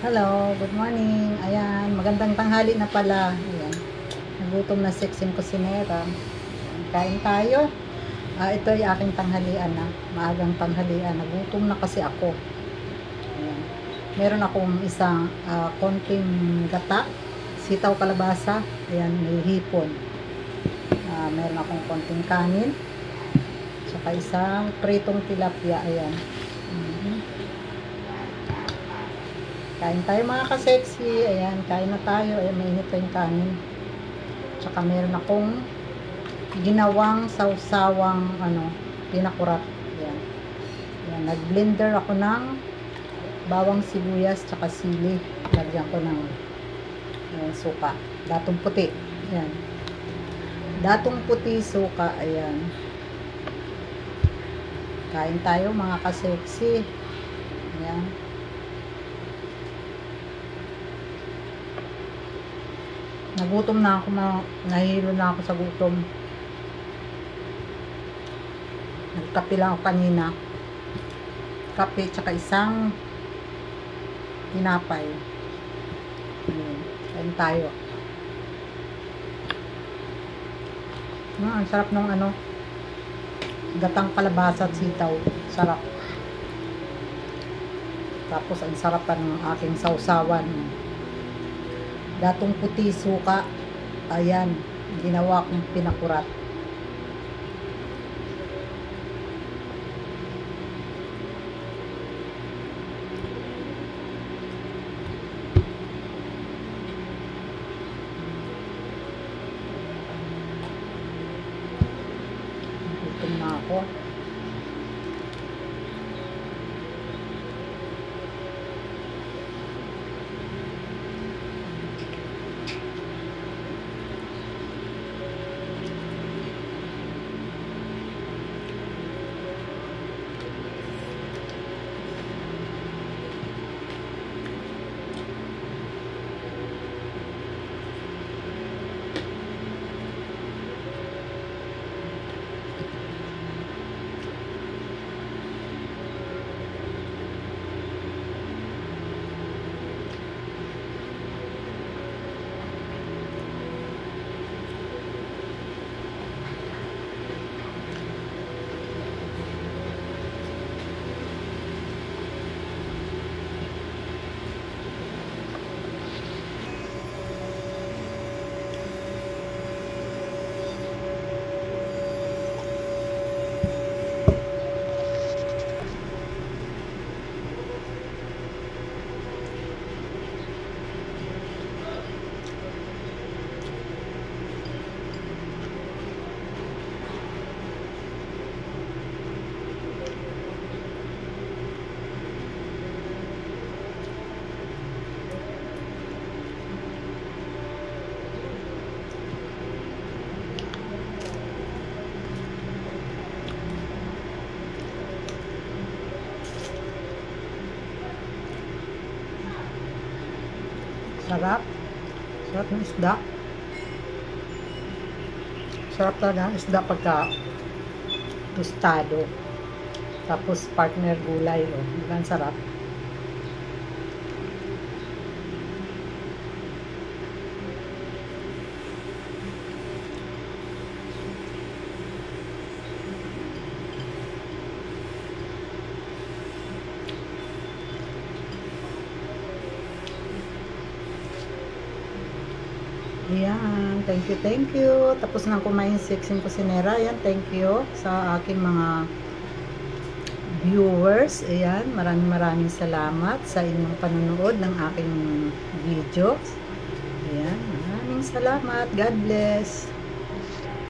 Hello, good morning. Ayan, magandang tanghali na pala. Ayan, nagutom na sexing kusinera. Ayan, kain tayo. Ito ay aking tanghalian na. Maagang tanghalian. Nagutom na kasi ako. Ayan. Meron akong isang konting gata, sitaw kalabasa. Ayan, may hipon. Meron akong konting kanin. Saka isang pritong tilapia. Ayan. Kain tayo mga ka-sexy. Ayan, kain na tayo. Ayan, mainit pa yung kanin. Tsaka meron akong ginawang sawsawang pinakurat. Ayan. Ayan, nag-blender ako ng bawang sibuyas tsaka sili. Lagyan ko ng suka. Datong puti. Ayan. Datong puti, suka. Ayan. Kain tayo mga ka-sexy. Ayan. Nagutom na ako, nahihilo na ako sa gutom. Nagkape lang ako kanina. Kape tsaka isang tinapay. Kain tayo. Ang sarap ng gatang kalabasa at sitaw. Sarap. Tapos ang sarap pa ng aking sausawan. Datong puti, suka. Ayan, ginawa kong pinakurat. Gutom na ako. Sarap. Sarap ng isda. Sarap talaga ng isda pagka tostado. Tapos partner gulay. Ang sarap. Ayan, thank you, thank you. Tapos nang kumain sexing kusinera. Ayan, thank you sa aking mga viewers. Ayan, maraming salamat sa inyong panonood ng aking videos. Ayan, maraming salamat. God bless.